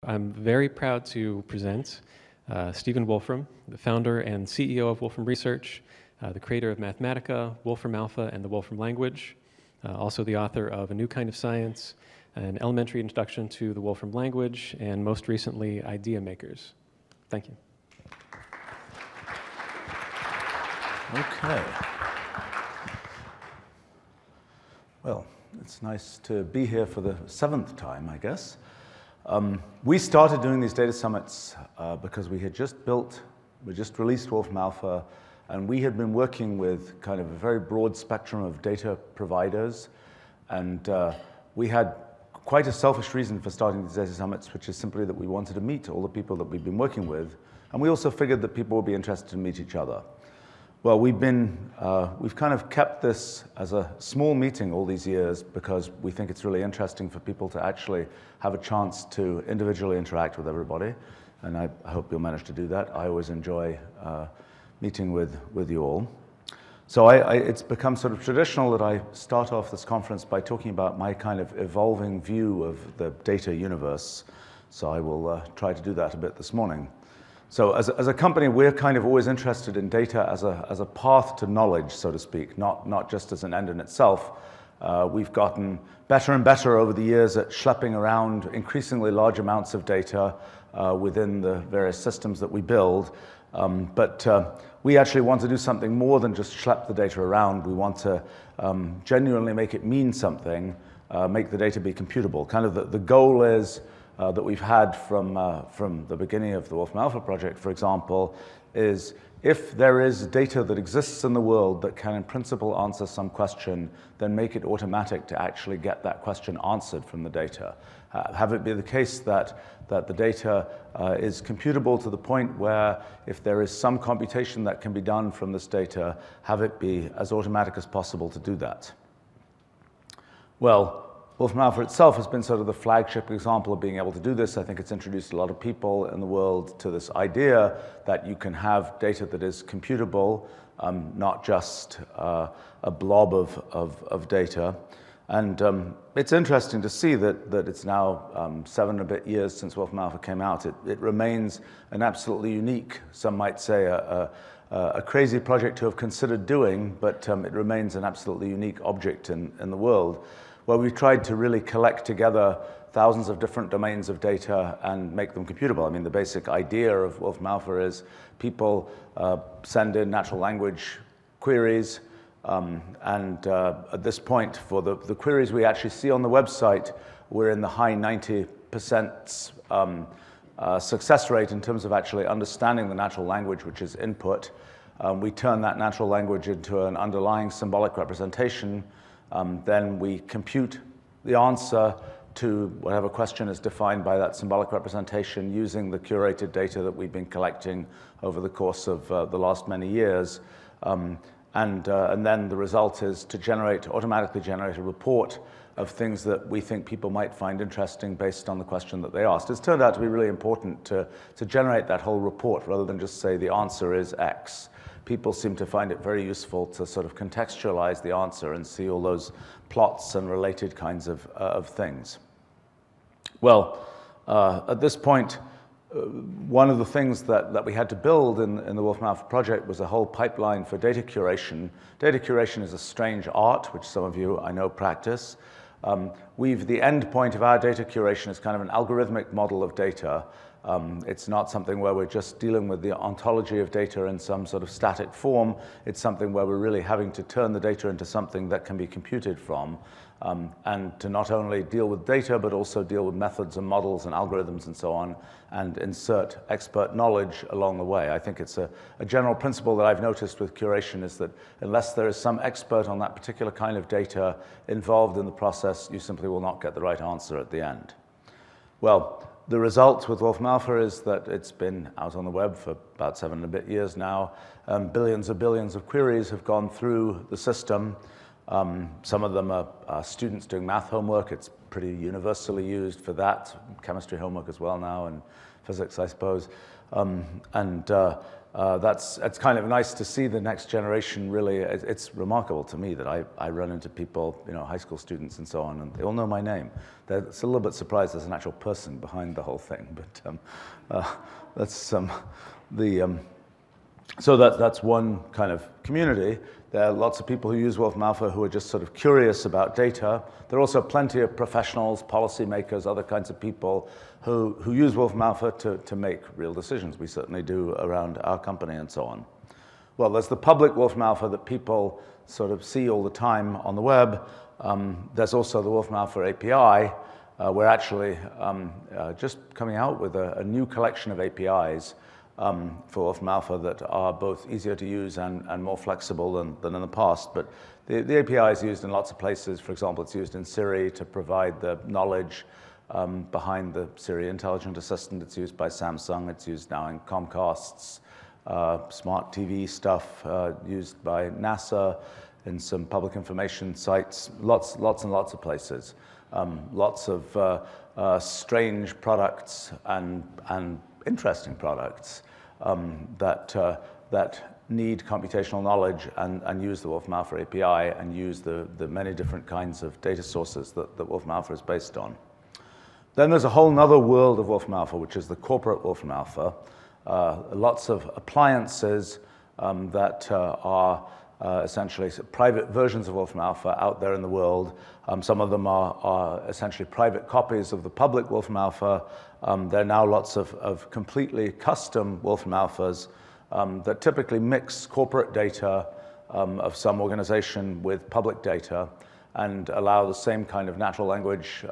I'm very proud to present Stephen Wolfram, the founder and CEO of Wolfram Research, the creator of Mathematica, Wolfram Alpha, and the Wolfram Language, also the author of A New Kind of Science, an elementary introduction to the Wolfram Language, and most recently, Idea Makers. Thank you. Okay. Well, it's nice to be here for the 7th time, I guess. We started doing these data summits because we just released Wolfram Alpha, and we had been working with kind of a very broad spectrum of data providers, and we had quite a selfish reason for starting these data summits, which is simply that we wanted to meet all the people that we've been working with, and we also figured that people would be interested to meet each other. Well, we've kind of kept this as a small meeting all these years because we think it's really interesting for people to actually have a chance to individually interact with everybody, and I hope you'll manage to do that. I always enjoy meeting with you all. So it's become sort of traditional that I start off this conference by talking about my kind of evolving view of the data universe, so I will try to do that a bit this morning. So as a company, we're kind of always interested in data as a path to knowledge, so to speak, not just as an end in itself. We've gotten better and better over the years at schlepping around increasingly large amounts of data within the various systems that we build. But we actually want to do something more than just schlep the data around. We want to genuinely make it mean something, make the data be computable. Kind of the goal is that we've had from the beginning of the Wolfram Alpha project, for example, is if there is data that exists in the world that can in principle answer some question, then make it automatic to actually get that question answered from the data. Have it be the case that the data is computable to the point where if there is some computation that can be done from this data, have it be as automatic as possible to do that. Well, Wolfram Alpha itself has been sort of the flagship example of being able to do this. I think it's introduced a lot of people in the world to this idea that you can have data that is computable, not just a blob of data. And it's interesting to see that it's now 7 and a bit years since Wolfram Alpha came out. It remains an absolutely unique, some might say a crazy project to have considered doing, but it remains an absolutely unique object in the world, where we've tried to really collect together thousands of different domains of data and make them computable. I mean, the basic idea of Wolfram Alpha is people send in natural language queries, and at this point, for the queries we actually see on the website, we're in the high 90% success rate in terms of actually understanding the natural language, which is input. We turn that natural language into an underlying symbolic representation. Then we compute the answer to whatever question is defined by that symbolic representation using the curated data that we've been collecting over the course of the last many years. And then the result is to automatically generate a report of things that we think people might find interesting based on the question that they asked. It's turned out to be really important to generate that whole report rather than just say the answer is X. People seem to find it very useful to sort of contextualize the answer and see all those plots and related kinds of things. Well, at this point, one of the things that we had to build in the Wolfram Alpha project was a whole pipeline for data curation. Data curation is a strange art, which some of you I know practice. The end point of our data curation is kind of an algorithmic model of data. It's not something where we're just dealing with the ontology of data in some sort of static form. It's something where we're really having to turn the data into something that can be computed from, and to not only deal with data, but also deal with methods and models and algorithms and so on, and insert expert knowledge along the way. I think it's a general principle that I've noticed with curation is that unless there is some expert on that particular kind of data involved in the process, you simply will not get the right answer at the end. Well, the result with Wolfram Alpha is that it's been out on the web for about 7 and a bit years now. Billions of queries have gone through the system. Some of them are students doing math homework. It's pretty universally used for that. Chemistry homework as well now, and physics, I suppose. It's kind of nice to see the next generation really. It's remarkable to me that I run into people, high school students and so on, and they all know my name. It's a little bit surprised there's an actual person behind the whole thing, but so that's one kind of community. There are lots of people who use Wolfram Alpha who are just sort of curious about data. There are also plenty of professionals, policymakers, other kinds of people who use Wolfram Alpha to make real decisions. We certainly do around our company and so on. Well, there's the public Wolfram Alpha that people sort of see all the time on the web. There's also the Wolfram Alpha API. We're actually just coming out with a new collection of APIs for Wolfram Alpha that are both easier to use and more flexible than in the past. But the API is used in lots of places. For example, it's used in Siri to provide the knowledge behind the Siri intelligent assistant. It's used by Samsung. It's used now in Comcast's smart TV stuff, used by NASA in some public information sites, lots and lots of places. Lots of strange products and interesting products that need computational knowledge and use the Wolfram Alpha API and use the many different kinds of data sources that Wolfram Alpha is based on. Then there's a whole other world of Wolfram Alpha, which is the corporate Wolfram Alpha. Lots of appliances that are essentially private versions of Wolfram Alpha out there in the world. Some of them are essentially private copies of the public Wolfram Alpha. There are now lots of completely custom Wolfram Alphas that typically mix corporate data of some organization with public data and allow the same kind of natural language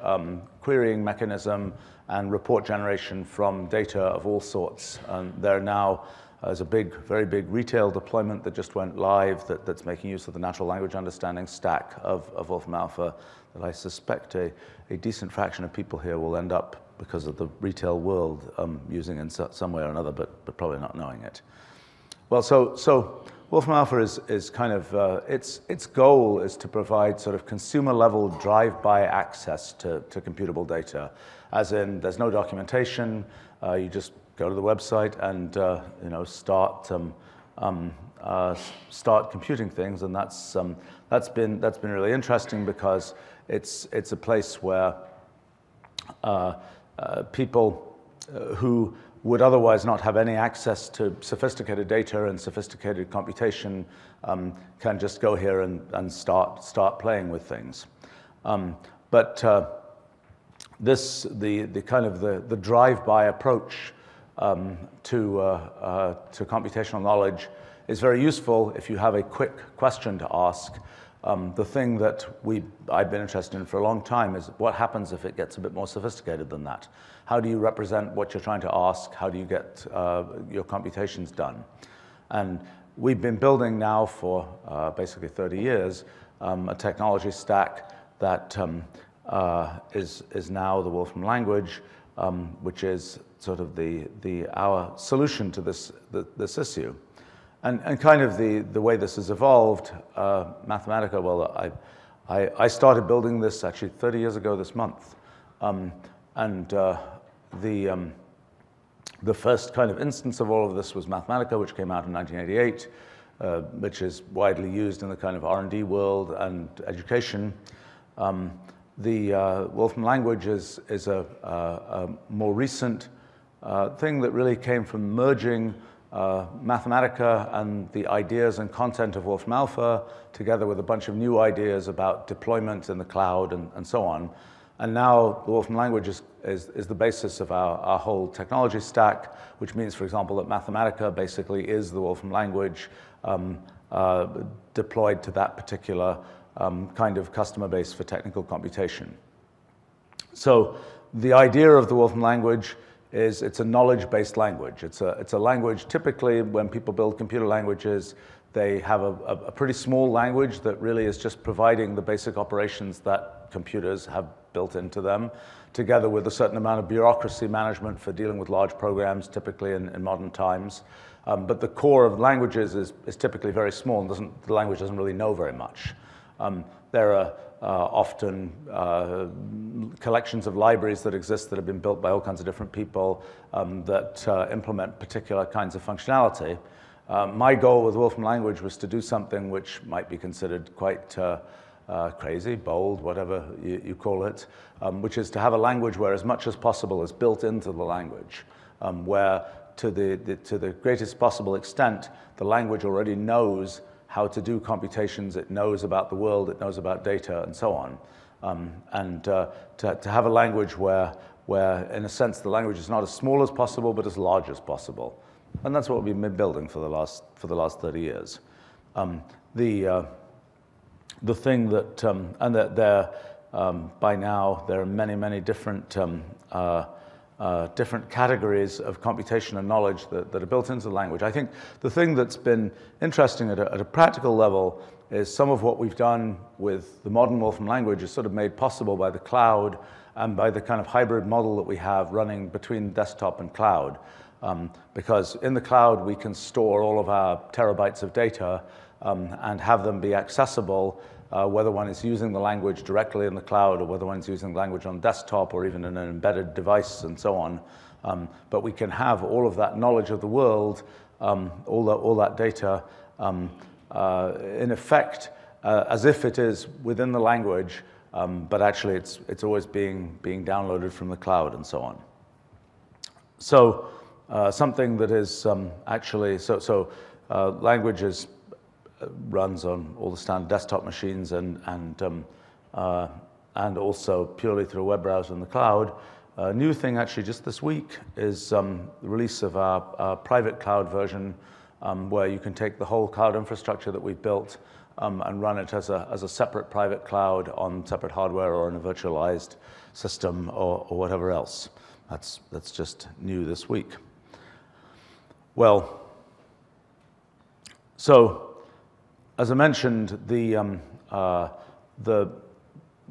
querying mechanism and report generation from data of all sorts. There are now there's a very big retail deployment that just went live that's making use of the natural language understanding stack of Wolfram Alpha that I suspect a decent fraction of people here will end up, because of the retail world, using in some way or another, but probably not knowing it. Well, so Wolfram Alpha is kind of, its goal is to provide sort of consumer-level drive-by access to computable data, as in there's no documentation, you just go to the website and start computing things, and that's been really interesting because it's a place where people who would otherwise not have any access to sophisticated data and sophisticated computation can just go here and start playing with things. But the kind of the drive-by approach to computational knowledge is very useful if you have a quick question to ask. The thing that I've been interested in for a long time is what happens if it gets a bit more sophisticated than that? How do you represent what you're trying to ask? How do you get your computations done? And we've been building now for basically 30 years a technology stack that is now the Wolfram Language, which is sort of our solution to this issue. And kind of the way this has evolved, Mathematica, well, I started building this actually 30 years ago this month. The first kind of instance of all of this was Mathematica, which came out in 1988, which is widely used in the kind of R&D world and education. The Wolfram Language is a more recent thing that really came from merging Mathematica and the ideas and content of Wolfram Alpha together with a bunch of new ideas about deployment in the cloud and so on. And now the Wolfram Language is the basis of our whole technology stack, which means, for example, that Mathematica basically is the Wolfram Language deployed to that particular kind of customer base for technical computation. So the idea of the Wolfram Language is it's a knowledge-based language. It's a language, typically when people build computer languages, they have a pretty small language that really is just providing the basic operations that computers have built into them, together with a certain amount of bureaucracy management for dealing with large programs, typically in modern times. But the core of languages is typically very small, and the language doesn't really know very much. There are often collections of libraries that exist that have been built by all kinds of different people that implement particular kinds of functionality. My goal with Wolfram Language was to do something which might be considered quite crazy, bold, whatever you call it, which is to have a language where as much as possible is built into the language, where to the greatest possible extent, the language already knows how to do computations, it knows about the world, it knows about data, and so on. To have a language where, in a sense, the language is not as small as possible, but as large as possible. And that's what we've been building for the last 30 years. The thing that, and that there, by now, there are many, many different different categories of computation and knowledge that are built into the language. I think the thing that's been interesting at a practical level is some of what we've done with the modern Wolfram language is sort of made possible by the cloud and by the kind of hybrid model that we have running between desktop and cloud. Because in the cloud, we can store all of our terabytes of data and have them be accessible, whether one is using the language directly in the cloud or whether one is using the language on desktop or even in an embedded device and so on. But we can have all of that knowledge of the world, all that data, in effect, as if it is within the language, but actually it's always being downloaded from the cloud and so on. So something that is actually, languages runs on all the standard desktop machines and also purely through a web browser in the cloud. A new thing actually just this week is the release of our private cloud version where you can take the whole cloud infrastructure that we've built and run it as a separate private cloud on separate hardware or in a virtualized system or whatever else. That's just new this week. Well, so as I mentioned, in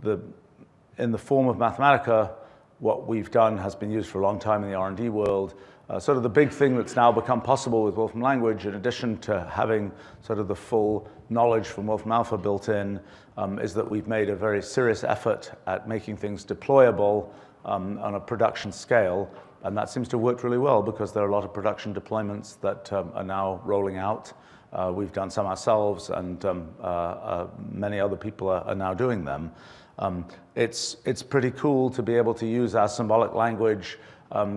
the form of Mathematica, what we've done has been used for a long time in the R&D world. Sort of the big thing that's now become possible with Wolfram Language, in addition to having sort of the full knowledge from Wolfram Alpha built in, is that we've made a very serious effort at making things deployable on a production scale. And that seems to have worked really well because there are a lot of production deployments that are now rolling out. We've done some ourselves, and many other people are now doing them. It's pretty cool to be able to use our symbolic language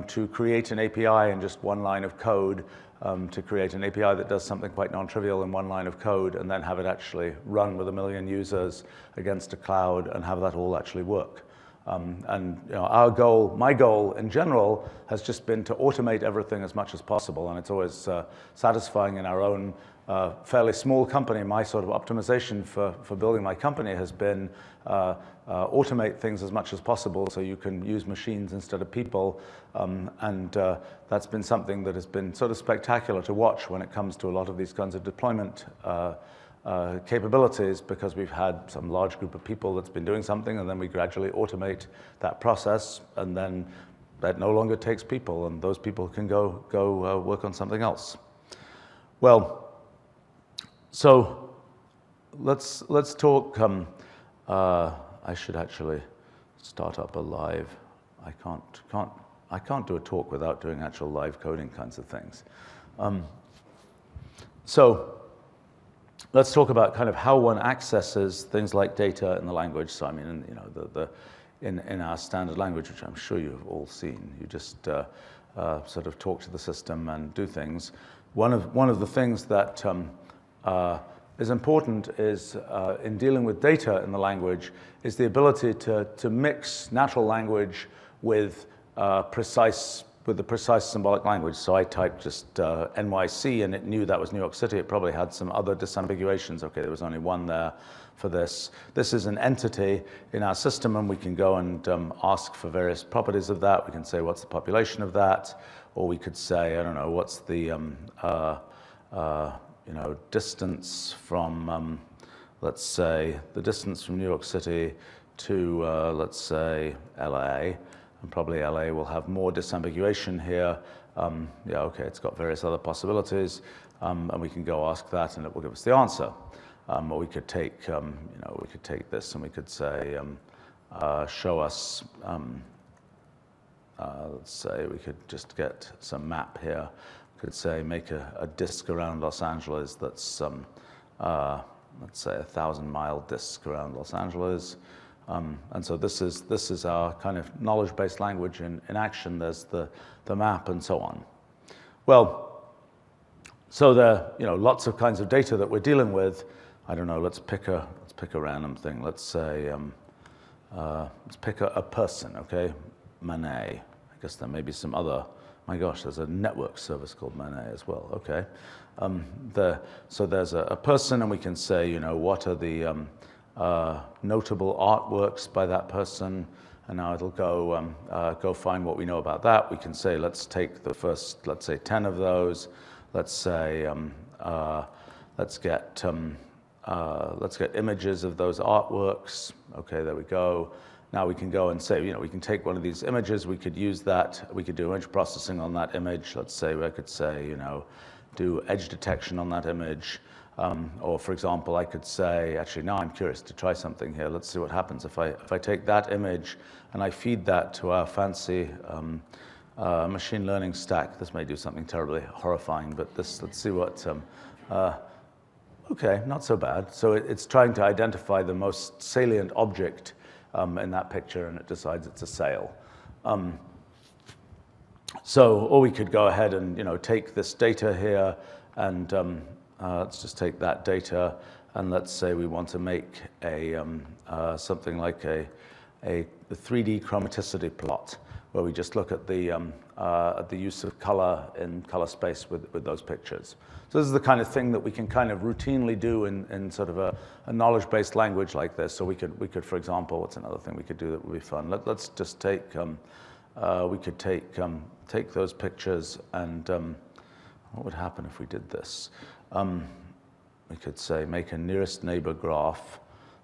to create an API in just one line of code, to create an API that does something quite non-trivial in one line of code, and then have it actually run with 1 million users against a cloud and have that all actually work. And my goal in general has just been to automate everything as much as possible, and it's always satisfying in our own fairly small company. My sort of optimization for building my company has been automate things as much as possible so you can use machines instead of people, and that's been something that has been sort of spectacular to watch when it comes to a lot of these kinds of deployment capabilities, because we've had some large group of people that's been doing something, and then we gradually automate that process, and then that no longer takes people, and those people can go work on something else. Well, so let's talk. I should actually start up a live. I can't do a talk without doing actual live coding kinds of things. So let's talk about kind of how one accesses things like data in the language. So I mean, in our standard language, which I'm sure you've all seen, you just sort of talk to the system and do things. One of the things that is important is in dealing with data in the language is the ability to mix natural language with the precise symbolic language. So I typed just NYC, and it knew that was New York City. It probably had some other disambiguations. Okay, there was only one there for this. This is an entity in our system, and we can go and ask for various properties of that. We can say, what's the population of that? Or we could say, I don't know, what's the distance from, let's say, the distance from New York City to, let's say, LA. And probably LA will have more disambiguation here. Yeah, okay, it's got various other possibilities. And we can go ask that, and it will give us the answer. Or we could take, we could take this and we could say, show us, let's say we could just get some map here. We could say make a disk around Los Angeles that's, let's say, 1,000-mile disk around Los Angeles. And so this is our kind of knowledge-based language in action. There's the map and so on. Well, so there are lots of kinds of data that we're dealing with. I don't know. Let's pick a random thing. Let's say let's pick a person. Okay, Manet. I guess there may be some other. My gosh, there's a network service called Manet as well. Okay, so there's a person, and we can say, what are the notable artworks by that person, and now it'll go find what we know about that. We can say, let's take the first, let's say 10 of those. Let's say let's get images of those artworks. Okay, there we go. Now we can go and say, we can take one of these images. We could use that. We could do image processing on that image. Let's say I could say, do edge detection on that image. Or for example, I could say, actually, now I'm curious to try something here. Let's see what happens if I take that image and I feed that to our fancy machine learning stack. This may do something terribly horrifying, but let's see what, okay, not so bad. So it's trying to identify the most salient object in that picture, and it decides it's a sail. Or we could go ahead and take this data here, and let's just take that data, and let's say we want to make something like a 3D chromaticity plot, where we just look at the use of color in color space with those pictures. So this is the kind of thing that we can kind of routinely do in sort of a knowledge-based language like this. So we could, for example, what's another thing we could do that would be fun? Let's just take, we could take those pictures, and what would happen if we did this? We could say make a nearest neighbor graph.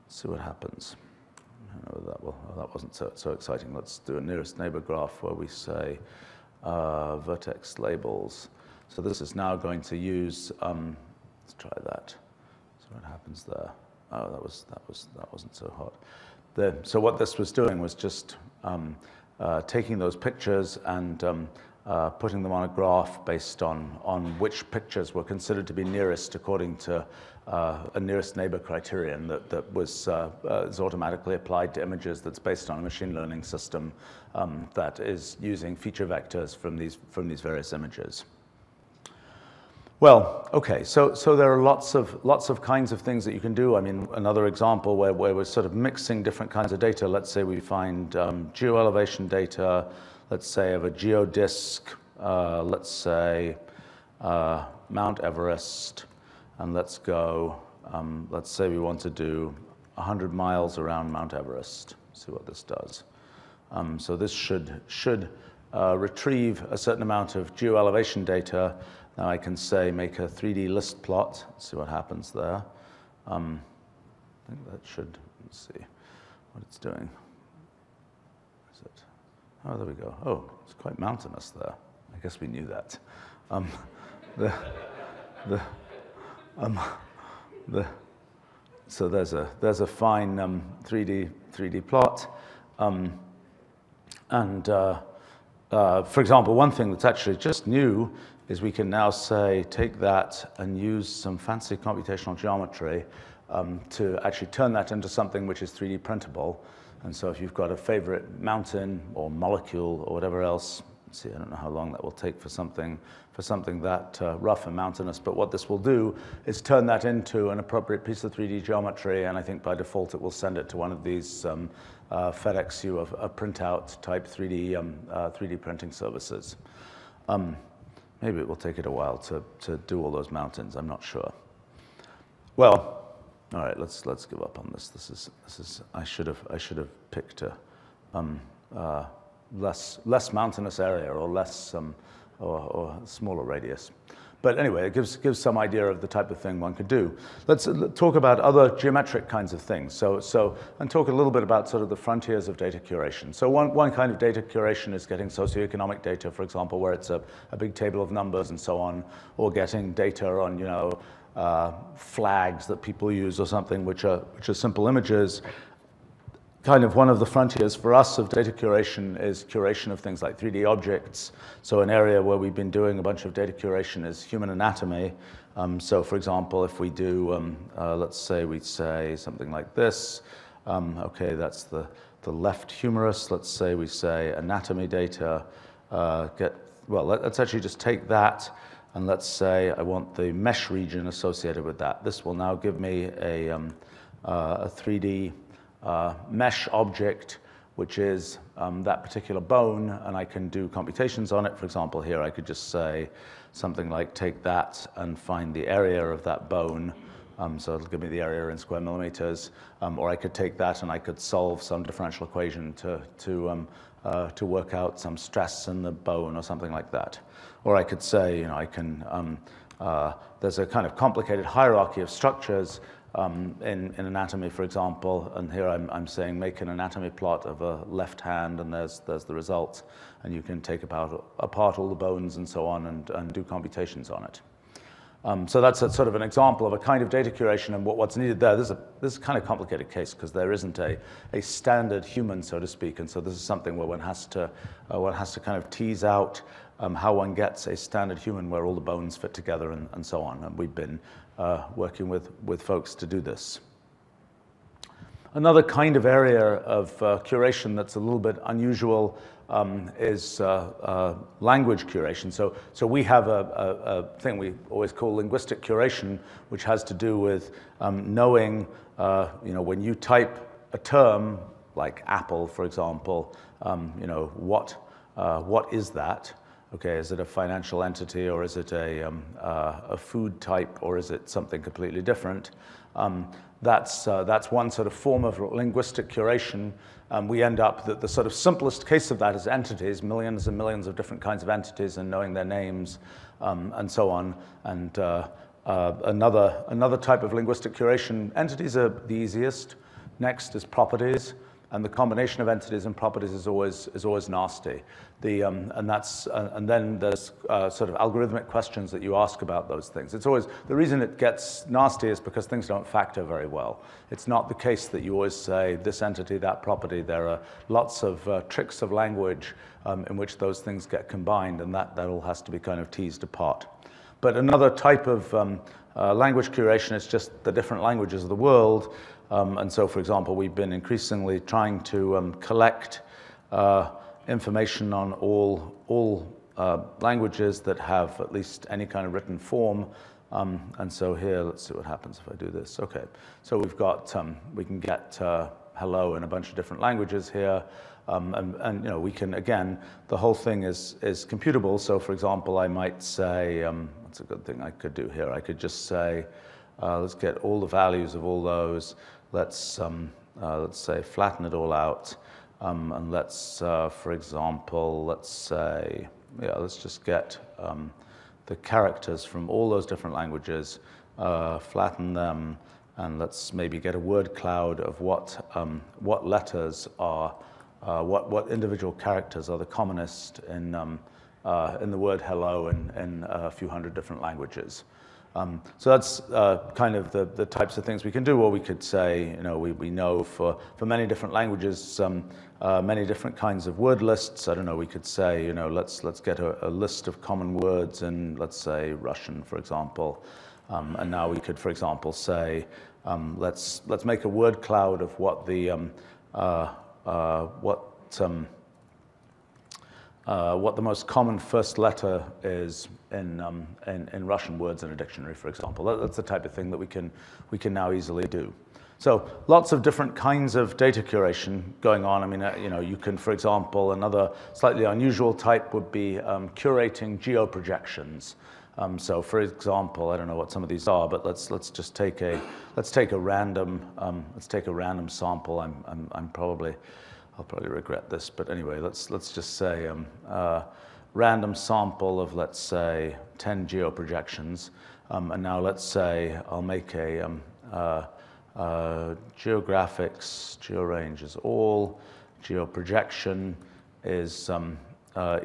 Let's see what happens. I don't know that wasn't so exciting. Let's do a nearest neighbor graph where we say vertex labels. So this is now going to use. Let's try that. So what happens there? Oh, that wasn't so hot. So what this was doing was just taking those pictures and putting them on a graph based on which pictures were considered to be nearest according to a nearest neighbor criterion that is automatically applied to images, that's based on a machine learning system that is using feature vectors from these various images. Well, okay, so there are lots of kinds of things that you can do. I mean, another example where we're sort of mixing different kinds of data. Let's say we find geo-elevation data, let's say of a geodisk, let's say Mount Everest, and let's say we want to do 100 miles around Mount Everest. See what this does. So this should retrieve a certain amount of geo-elevation data. Now I can say make a 3D list plot. See what happens there. I think that should, let's see what it's doing. Is it? Oh, there we go. Oh, it's quite mountainous there. I guess we knew that. So there's a fine 3D plot. For example, one thing that's actually just new is we can now say, take that and use some fancy computational geometry to actually turn that into something which is 3D printable. And so if you've got a favorite mountain or molecule or whatever else, let's see, I don't know how long that will take for something that rough and mountainous, but what this will do is turn that into an appropriate piece of 3D geometry, and I think by default it will send it to one of these FedEx you a printout type 3D printing services. Maybe it will take it a while to do all those mountains. I'm not sure. Well, all right. Let's give up on this. This is. I should have picked a less mountainous area or less or smaller radius. But anyway, it gives some idea of the type of thing one could do. Let's talk about other geometric kinds of things. And talk a little bit about sort of the frontiers of data curation. So one kind of data curation is getting socioeconomic data, for example, where it's a big table of numbers and so on, or getting data on flags that people use or something, which are simple images. Kind of one of the frontiers for us of data curation is curation of things like 3D objects. So an area where we've been doing a bunch of data curation is human anatomy. So for example, if we do, let's say we say something like this. Okay, that's the left humerus. Let's say we say anatomy data. Well, let's actually just take that, and let's say I want the mesh region associated with that. This will now give me a 3D mesh object, which is that particular bone, and I can do computations on it. For example, here I could just say something like take that and find the area of that bone. So it'll give me the area in square millimeters. Or I could take that and I could solve some differential equation to work out some stress in the bone or something like that. Or I could say, I can, there's a kind of complicated hierarchy of structures in anatomy, for example, and here I'm saying make an anatomy plot of a left hand, and there's the result, and you can take apart all the bones and so on and do computations on it. So that's sort of an example of a kind of data curation, and what's needed there. This is a kind of complicated case because there isn't a standard human, so to speak, and so this is something where one has to kind of tease out how one gets a standard human where all the bones fit together and so on. And we've been working with folks to do this. Another kind of area of curation that's a little bit unusual is language curation. So we have a thing we always call linguistic curation, which has to do with knowing, when you type a term like apple, for example, what is that? Okay, is it a financial entity, or is it a food type, or is it something completely different? That's one sort of form of linguistic curation. We end up that the sort of simplest case of that is entities, millions and millions of different kinds of entities, and knowing their names, and so on. And another type of linguistic curation, entities are the easiest. Next is properties. And the combination of entities and properties is always nasty. And then there's sort of algorithmic questions that you ask about those things. It's always the reason it gets nasty is because things don't factor very well. It's not the case that you always say this entity, that property. There are lots of tricks of language in which those things get combined, and that all has to be kind of teased apart. But another type of language curation is just the different languages of the world. And so, for example, we've been increasingly trying to collect information on all languages that have at least any kind of written form. And so here, let's see what happens if I do this. Okay, so we've got, we can get hello in a bunch of different languages here. And we can, again, the whole thing is computable. So, for example, I might say, that's a good thing I could do here. I could just say, let's get all the values of all those. Let's say flatten it all out, and let's, for example, let's say, let's just get the characters from all those different languages, flatten them, and let's maybe get a word cloud of what letters are, what individual characters are the commonest in the word hello in a few hundred different languages. So that's kind of the types of things we can do. Or we could say, we know for many different languages, many different kinds of word lists. I don't know, we could say, let's get a list of common words in, let's say, Russian, for example. And now we could, for example, say, let's make a word cloud of what the most common first letter is in Russian words in a dictionary, for example. That's the type of thing that we can now easily do. So lots of different kinds of data curation going on. I mean, you can, for example, another slightly unusual type would be curating geo projections. So, for example, I don't know what some of these are, but let's just take a random sample. I'll probably regret this, but anyway, let's just say random sample of, let's say, 10 geo projections, and now let's say I'll make a geographics, georange is all, geo projection is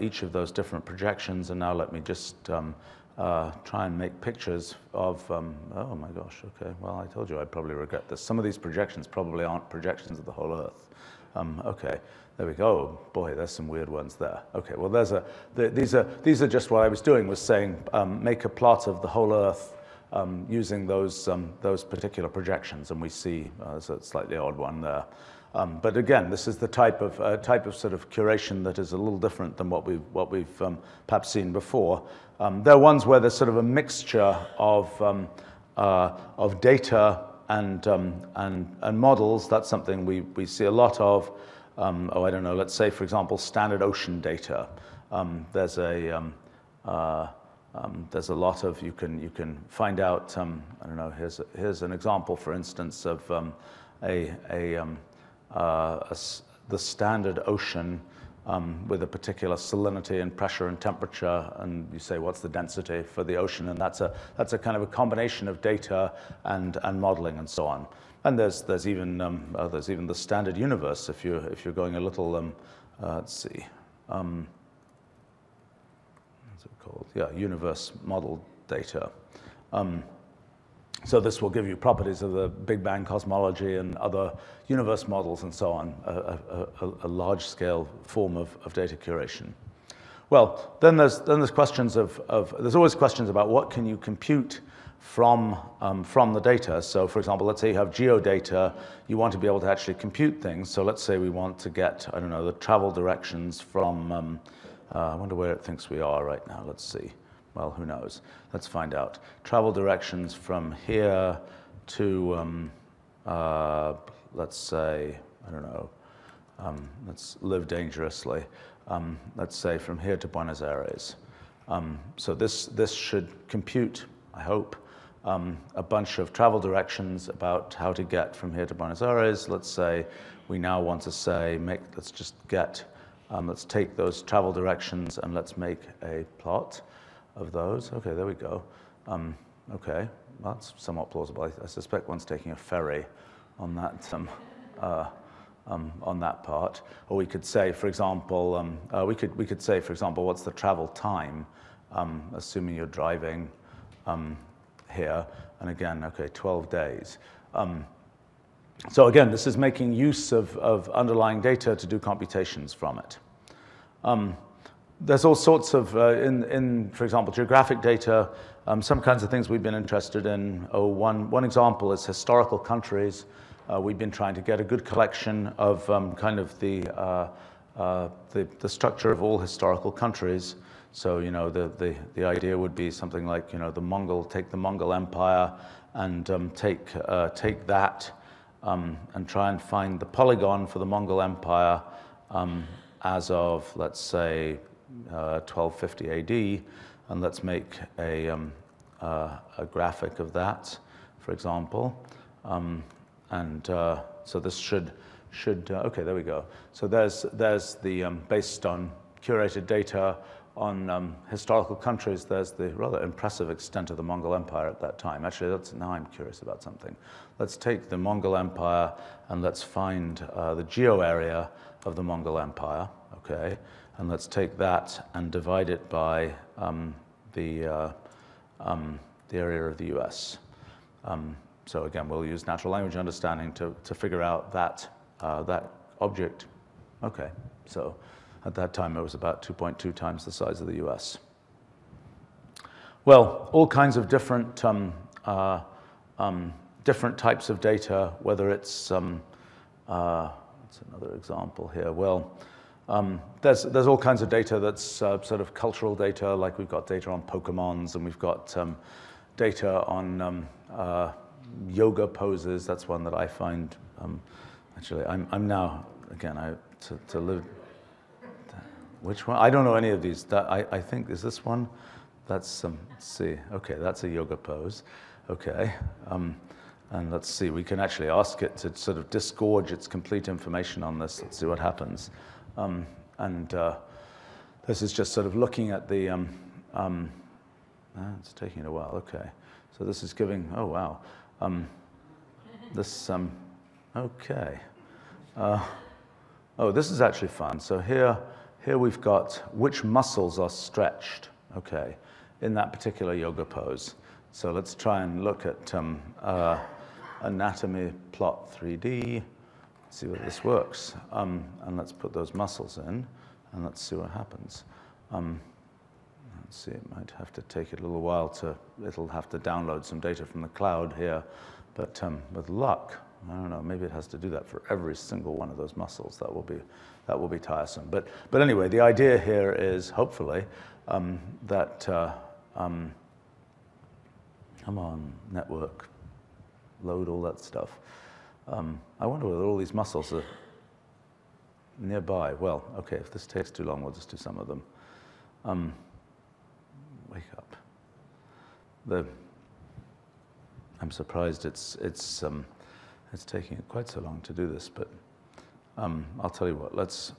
each of those different projections, and now let me just try and make pictures of, oh my gosh, okay, well, I told you I'd probably regret this. Some of these projections probably aren't projections of the whole Earth. Okay, there we go. Oh, boy, there's some weird ones there. Okay, well, these are just what I was doing, was saying make a plot of the whole Earth using those particular projections, and we see there's a slightly odd one there. But again, this is the type of sort of curation that is a little different than what we've perhaps seen before. There are ones where there's sort of a mixture of data and models. That's something we see a lot of. I don't know. Let's say, for example, standard ocean data. There's a lot of you can find out. I don't know. Here's an example, for instance, of the standard ocean with a particular salinity and pressure and temperature, and you say, what's the density for the ocean? And that's a kind of a combination of data and modeling and so on. And there's even the standard universe if you're going a little let's see, what's it called? Yeah, universe model data. So this will give you properties of the Big Bang cosmology and other universe models and so on, a large-scale form of data curation. Well, then there's questions there's always questions about what can you compute from the data. So, for example, let's say you have geodata, you want to be able to actually compute things. So let's say we want to get, I don't know, the travel directions from, I wonder where it thinks we are right now. Let's see. Well, who knows? Let's find out. Travel directions from here to, let's say, I don't know, let's live dangerously. Let's say from here to Buenos Aires. So this should compute, I hope, a bunch of travel directions about how to get from here to Buenos Aires. Let's say we now want to say, let's just get, let's take those travel directions and let's make a plot of those. Okay, there we go. Okay, well, that's somewhat plausible. I suspect one's taking a ferry on that part. Or we could say, for example, we could say, for example, what's the travel time, assuming you're driving here, and again, okay, 12 days. So again, this is making use of underlying data to do computations from it. There's all sorts of, for example, geographic data, some kinds of things we've been interested in. One example is historical countries. We've been trying to get a good collection of kind of the structure of all historical countries. So, you know, the idea would be something like, you know, take the Mongol Empire and take that and try and find the polygon for the Mongol Empire as of, let's say, 1250 AD, and let's make a graphic of that, for example. So this should okay, there we go. So there's the based on curated data on historical countries. There's the rather impressive extent of the Mongol Empire at that time. Actually, now I'm curious about something. Let's take the Mongol Empire and let's find the geo area of the Mongol Empire. Okay, and let's take that and divide it by the area of the U.S. So again, we'll use natural language understanding to figure out that object. Okay, so at that time it was about 2.2 times the size of the U.S. Well, all kinds of different different types of data, whether it's that's another example here. Well, there's all kinds of data that's sort of cultural data, like we've got data on Pokemons, and we've got data on yoga poses. That's one that I find. Actually, I'm now again to live. Which one? I don't know any of these. I think is this one. That's let's see. Okay, that's a yoga pose. Okay, and let's see. We can actually ask it to sort of disgorge its complete information on this. Let's see what happens. This is just sort of looking at the. It's taking a while. Okay, so this is giving. Oh wow. This okay. Oh, this is actually fun. So here we've got which muscles are stretched, okay, in that particular yoga pose. So let's try and look at anatomy plot 3D, see whether this works. And let's put those muscles in, and let's see what happens. Let's see, it might have to take it a little while it'll have to download some data from the cloud here, but with luck, I don't know, maybe it has to do that for every single one of those muscles. That will be tiresome. But anyway, the idea here is, hopefully, that, come on, network, load all that stuff. I wonder whether all these muscles are nearby. Well, okay, if this takes too long, we'll just do some of them. Wake up. I'm surprised it's taking it quite so long to do this, but I'll tell you what. Let's.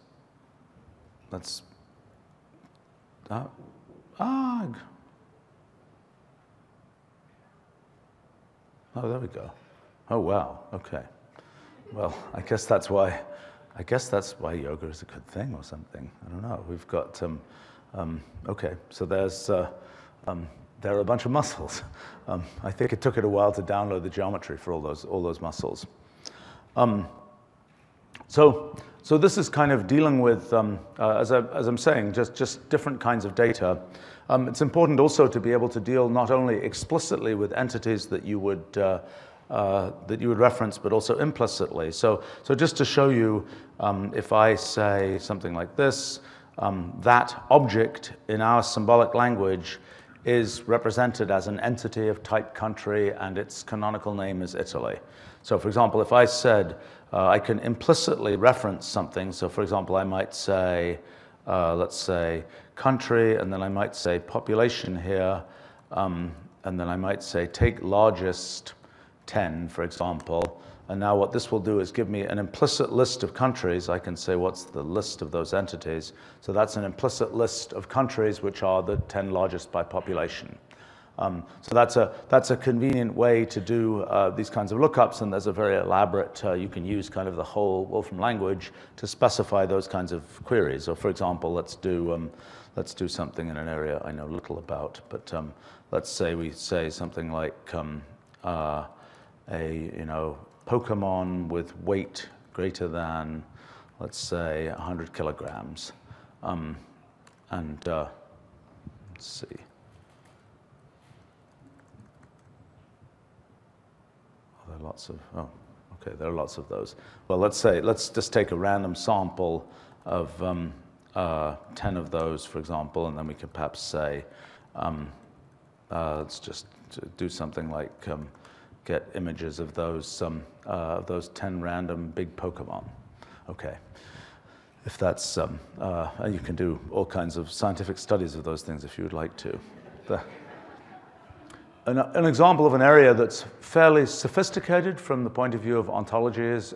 Oh, there we go. Oh wow. Okay. Well, I guess that's why yoga is a good thing or something. I don't know. We've got. Okay. So there are a bunch of muscles. I think it took it a while to download the geometry for all those muscles. So this is kind of dealing with, as I'm saying, just different kinds of data. It's important also to be able to deal not only explicitly with entities that you would reference, but also implicitly. So just to show you, if I say something like this, that object in our symbolic language is represented as an entity of type country, and its canonical name is Italy. So for example, if I said, I can implicitly reference something, so for example, I might say, let's say country, and then I might say population here, and then I might say take largest 10, for example. And now what this will do is give me an implicit list of countries. I can say what's the list of those entities. So that's an implicit list of countries, which are the 10 largest by population. So that's a convenient way to do these kinds of lookups, and there's a very elaborate, you can use kind of the whole Wolfram language to specify those kinds of queries. Or for example, let's do something in an area I know little about, but let's say we say something like Pokemon with weight greater than, let's say, 100 kilograms. Let's see. There are lots of, there are lots of those. Well, let's just take a random sample of 10 of those, for example, and then we could perhaps say, let's just do something like get images of those 10 random big Pokemon. Okay. If that's, and you can do all kinds of scientific studies of those things if you would like to. An example of an area that's fairly sophisticated from the point of view of ontology is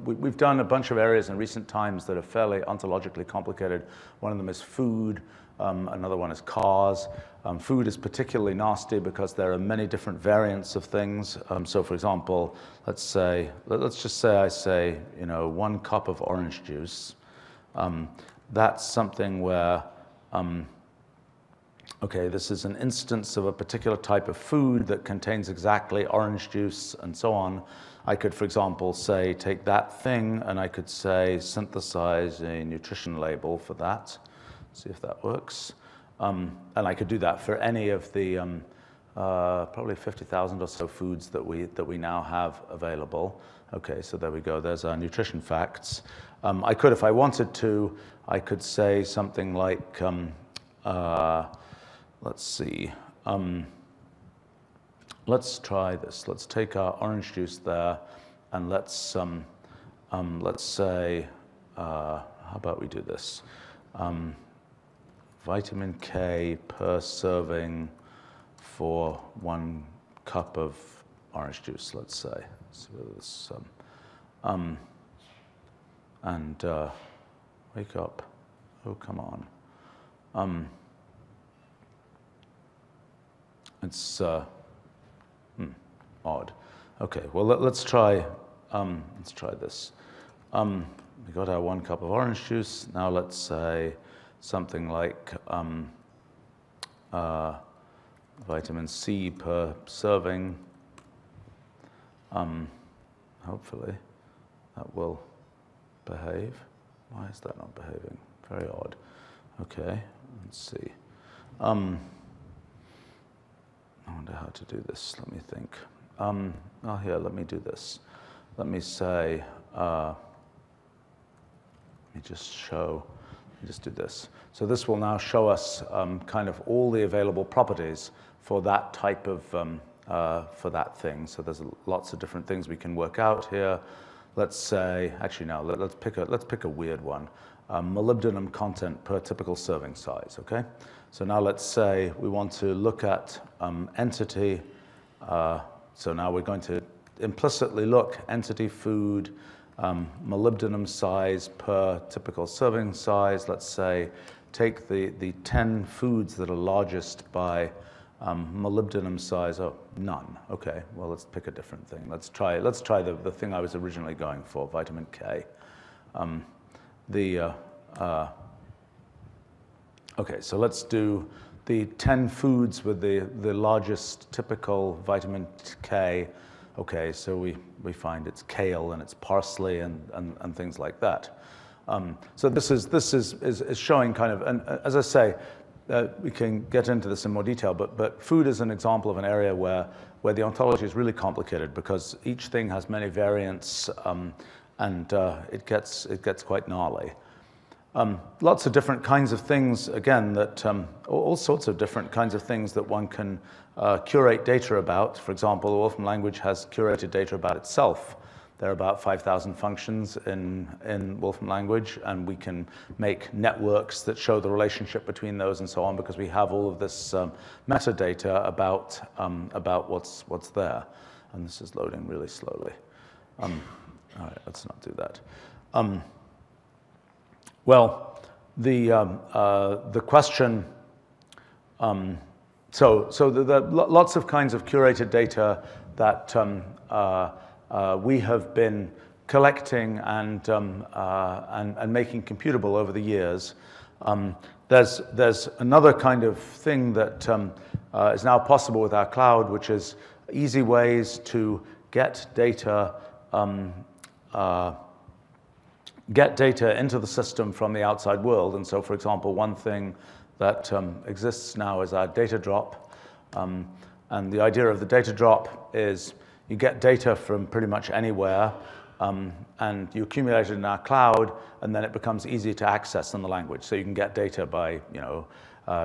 we've done a bunch of areas in recent times that are fairly ontologically complicated. One of them is food. Another one is cars. Food is particularly nasty because there are many different variants of things. So for example, let's just say I say, 1 cup of orange juice. That's something where, okay, this is an instance of a particular type of food that contains exactly orange juice and so on. I could, for example, say, take that thing, and I could say, synthesize a nutrition label for that. See if that works. And I could do that for any of the probably 50,000 or so foods that we now have available. Okay, so there we go. There's our nutrition facts. I could, if I wanted to, I could say something like, let's see. Let's try this. Let's take our orange juice there, and let's say, how about we do this? Vitamin K per serving for 1 cup of orange juice, let's say. So this, and wake up. Oh, come on. It's odd. Okay, well let's try this. we got our 1 cup of orange juice. Now let's say something like vitamin C per serving. Hopefully that will behave. Why is that not behaving? Very odd. Okay, let's see. I wonder how to do this. Let me think. Oh, here, let me do this. Let me say, let me just do this. So this will now show us kind of all the available properties for that type of, for that thing. So there's lots of different things we can work out here. Let's say, actually no, let's pick a weird one. Molybdenum content per typical serving size, okay? So now let's say we want to look at entity. So now we're going to implicitly look entity food, molybdenum size per typical serving size. Let's say take the 10 foods that are largest by molybdenum size. Oh, none. Okay, well, let's pick a different thing. Let's try the thing I was originally going for, vitamin K. Okay, so let's do the 10 foods with the largest typical vitamin K. Okay, so we find it's kale and it's parsley and things like that. So this is showing kind of, and as I say, we can get into this in more detail, but food is an example of an area where the ontology is really complicated because each thing has many variants, and it gets quite gnarly. Lots of different kinds of things, again, that all sorts of different kinds of things that one can curate data about. For example, the Wolfram language has curated data about itself. There are about 5,000 functions in Wolfram language, and we can make networks that show the relationship between those and so on because we have all of this metadata about what's there. And this is loading really slowly. All right, let's not do that. Well, the question, so there are lots of kinds of curated data that we have been collecting and making computable over the years. There's another kind of thing that is now possible with our cloud, which is easy ways to get data into the system from the outside world. And so, for example, one thing that exists now is our data drop. And the idea of the data drop is you get data from pretty much anywhere, and you accumulate it in our cloud, and then it becomes easy to access in the language. So you can get data by,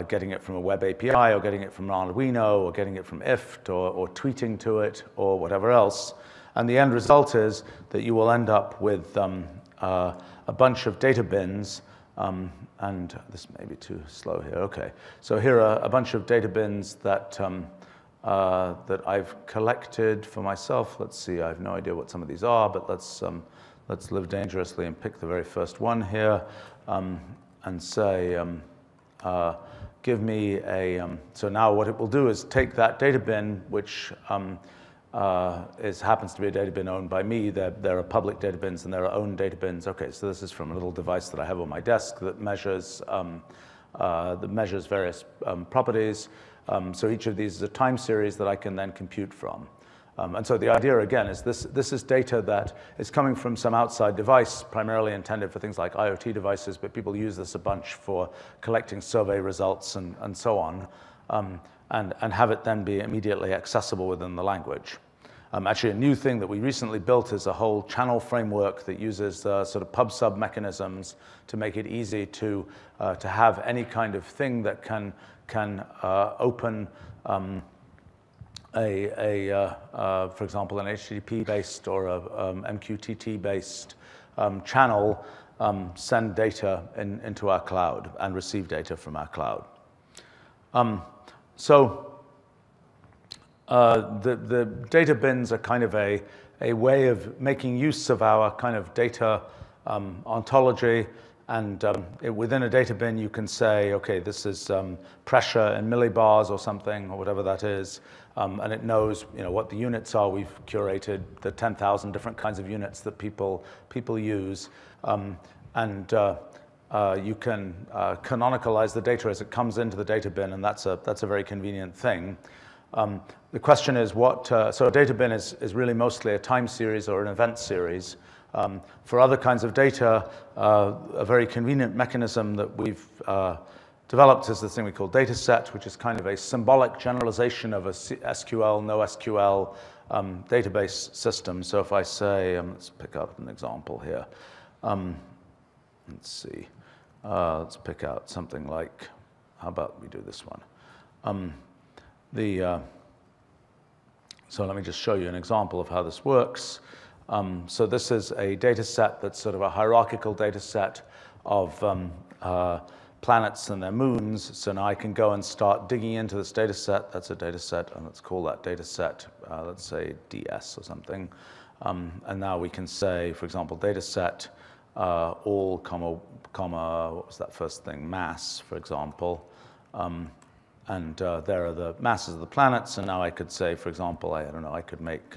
getting it from a web API, or getting it from an Arduino, or getting it from IFT, or tweeting to it, or whatever else. And the end result is that you will end up with a bunch of data bins, and this may be too slow here. Okay, so here are a bunch of data bins that I've collected for myself. Let's see, I have no idea what some of these are, but let's live dangerously and pick the very first one here, and say, give me a. So now what it will do is take that data bin, which happens to be a data bin owned by me. There are public data bins and there are own data bins. Okay, so this is from a little device that I have on my desk that measures various properties. So each of these is a time series that I can then compute from. And so the idea, again, is this is data that is coming from some outside device, primarily intended for things like IoT devices, but people use this a bunch for collecting survey results and so on, and have it then be immediately accessible within the language. Actually, a new thing that we recently built is a whole channel framework that uses sort of pub-sub mechanisms to make it easy to have any kind of thing that can open for example, an HTTP-based or a MQTT-based channel, send data into our cloud and receive data from our cloud. The data bins are kind of a way of making use of our kind of data ontology. And within a data bin, you can say, okay, this is pressure in millibars or something, or whatever that is. And it knows, what the units are. We've curated the 10,000 different kinds of units that people use. You can canonicalize the data as it comes into the data bin, and that's a very convenient thing. The question is so a data bin is really mostly a time series or an event series. For other kinds of data, a very convenient mechanism that we've developed is this thing we call data set, which is kind of a symbolic generalization of a SQL, NoSQL database system. So if I say, let's pick up an example here. Let's see. Let's pick out something like, how about we do this one? So let me just show you an example of how this works. So this is a data set that's sort of a hierarchical data set of planets and their moons. So now I can go and start digging into this data set. That's a data set, and let's call that data set, let's say DS or something. And now we can say, for example, data set all, comma, what was that first thing? Mass, for example. And there are the masses of the planets. And now I could say, for example, I don't know, I could make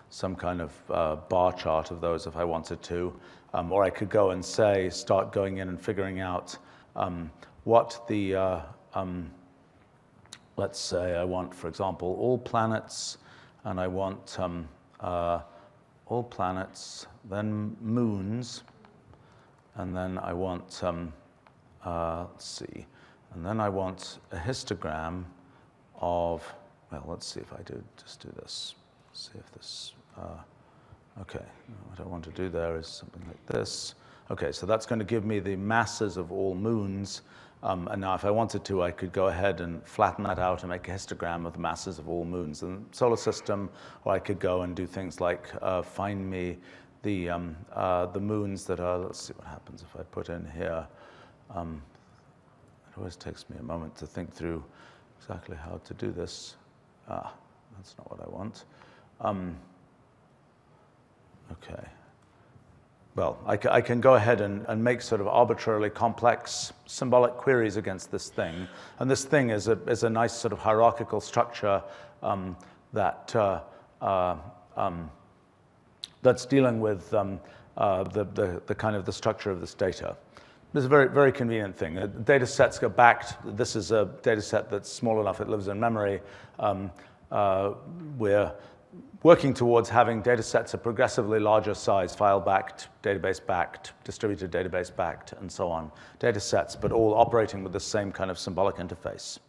some kind of bar chart of those if I wanted to. Or I could go and say, start going in and figuring out what the, let's say I want, for example, all planets, and I want all planets, then moons, and then I want, let's see, and then I want a histogram of, well, let's see if I just do this. See if this, okay, what I want to do there is something like this. Okay, so that's going to give me the masses of all moons. And now if I wanted to, I could go ahead and flatten that out and make a histogram of the masses of all moons in the solar system, or I could go and do things like find me the moons that are, let's see what happens if I put in here. It always takes me a moment to think through exactly how to do this. That's not what I want. Okay. Well, I can go ahead and make sort of arbitrarily complex symbolic queries against this thing. And this thing is a nice sort of hierarchical structure that's dealing with the kind of the structure of this data. It's a very, very convenient thing. Data sets go back. This is a data set that's small enough it lives in memory. We're working towards having data sets of progressively larger size, file-backed, database-backed, distributed database-backed, and so on. Data sets, but all operating with the same kind of symbolic interface.